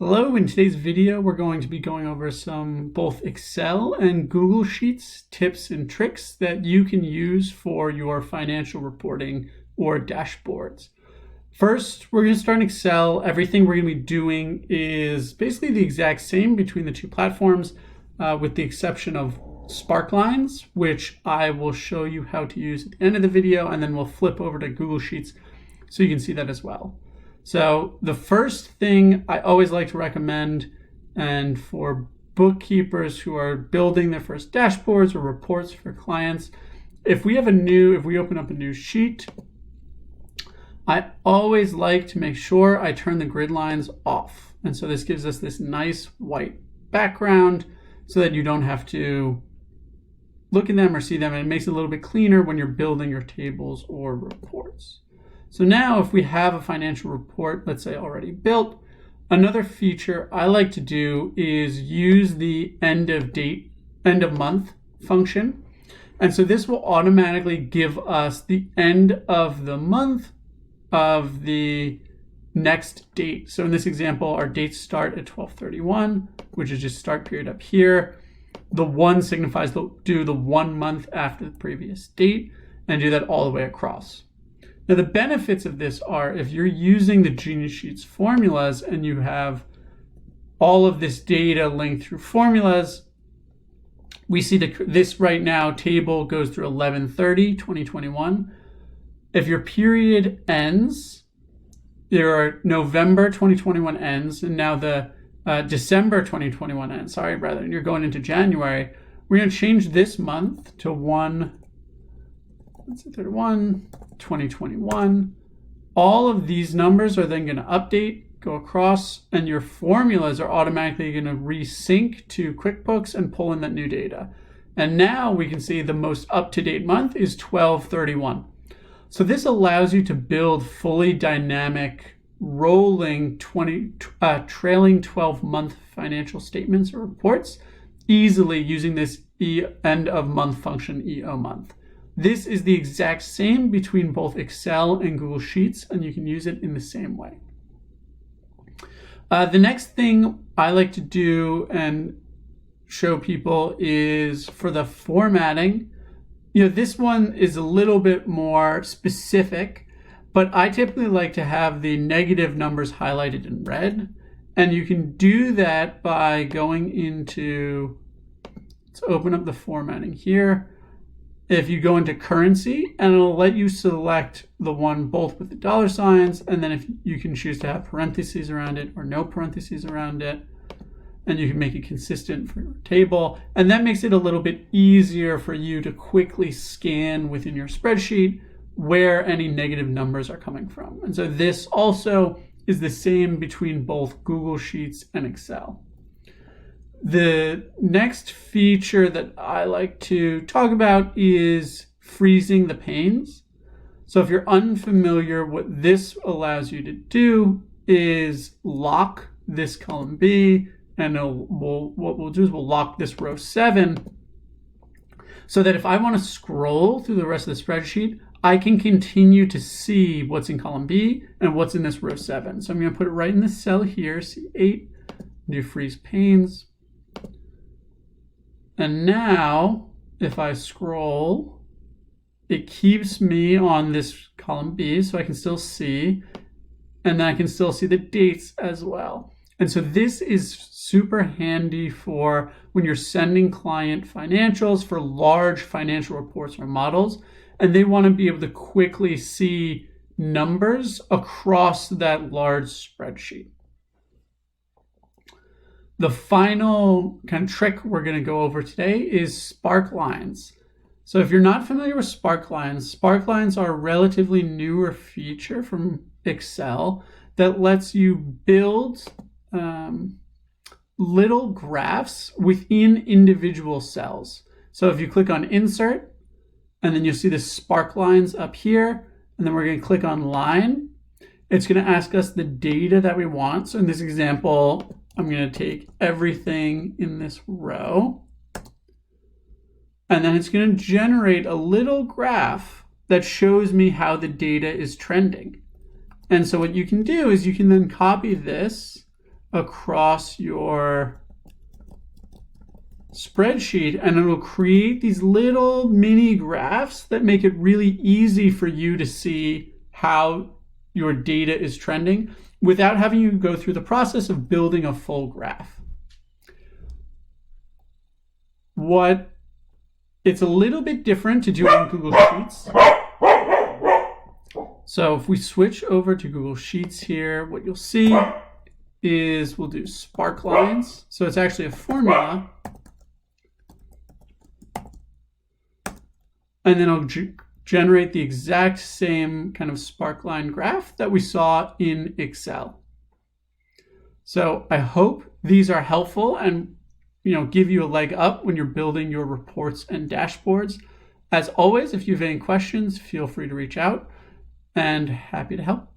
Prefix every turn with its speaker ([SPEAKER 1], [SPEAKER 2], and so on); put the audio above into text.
[SPEAKER 1] Hello, in today's video we're going to be going over some both Excel and Google Sheets tips and tricks that you can use for your financial reporting or dashboards. First, we're going to start in Excel. Everything we're going to be doing is basically the exact same between the two platforms, with the exception of Sparklines, which I will show you how to use at the end of the video, and then we'll flip over to Google Sheets so you can see that as well. So the first thing I always like to recommend, and for bookkeepers who are building their first dashboards or reports for clients, if we open up a new sheet, I always like to make sure I turn the grid lines off. And so this gives us this nice white background so that you don't have to look at them or see them, and it makes it a little bit cleaner when you're building your tables or reports. So now if we have a financial report, let's say already built, another feature I like to do is use the end of month function. And so this will automatically give us the end of the month of the next date. So in this example, our dates start at 12/31, which is just start period up here. The 1 signifies do the 1 month after the previous date, and do that all the way across. Now, the benefits of this are if you're using the Genius Sheets formulas and you have all of this data linked through formulas, we see this right now table goes through 11/30/2021. If your period ends, there are November 2021 ends, and now the December 2021 ends, and you're going into January. We're going to change this month to 1/31/2021. All of these numbers are then going to update, go across, and your formulas are automatically going to resync to QuickBooks and pull in that new data. And now we can see the most up-to-date month is 12/31. So this allows you to build fully dynamic, rolling trailing 12-month financial statements or reports easily using this end of month function, EO month. This is the exact same between both Excel and Google Sheets, and you can use it in the same way. The next thing I like to do and show people is for the formatting. This one is a little bit more specific, but I typically like to have the negative numbers highlighted in red. And you can do that by going into, let's open up the formatting here. If you go into currency, and it'll let you select the one both with the dollar signs, and then if you can choose to have parentheses around it or no parentheses around it, and you can make it consistent for your table. And that makes it a little bit easier for you to quickly scan within your spreadsheet where any negative numbers are coming from. And so this also is the same between both Google Sheets and Excel. The next feature that I like to talk about is freezing the panes. So if you're unfamiliar, what this allows you to do is lock this column B, and what we'll do is we'll lock this row 7 so that if I want to scroll through the rest of the spreadsheet, I can continue to see what's in column B and what's in this row 7. So I'm going to put it right in the cell here, C8, do freeze panes. And now, if I scroll, it keeps me on this column B, so I can still see, and then I can still see the dates as well. And so this is super handy for when you're sending client financials for large financial reports or models, and they want to be able to quickly see numbers across that large spreadsheet. The final kind of trick we're going to go over today is Sparklines. So if you're not familiar with Sparklines, Sparklines are a relatively newer feature from Excel that lets you build little graphs within individual cells. So if you click on Insert, and then you'll see the Sparklines up here, and then we're going to click on Line. It's going to ask us the data that we want. So in this example, I'm going to take everything in this row, and then it's going to generate a little graph that shows me how the data is trending. And so what you can do is you can then copy this across your spreadsheet, and it'll create these little mini graphs that make it really easy for you to see how your data is trending without having you go through the process of building a full graph. It's a little bit different to do it in Google Sheets. So if we switch over to Google Sheets here, what you'll see is we'll do Sparklines. So it's actually a formula. And then it'll generate the exact same kind of sparkline graph that we saw in Excel. So I hope these are helpful and give you a leg up when you're building your reports and dashboards. As always, if you have any questions, feel free to reach out, and happy to help.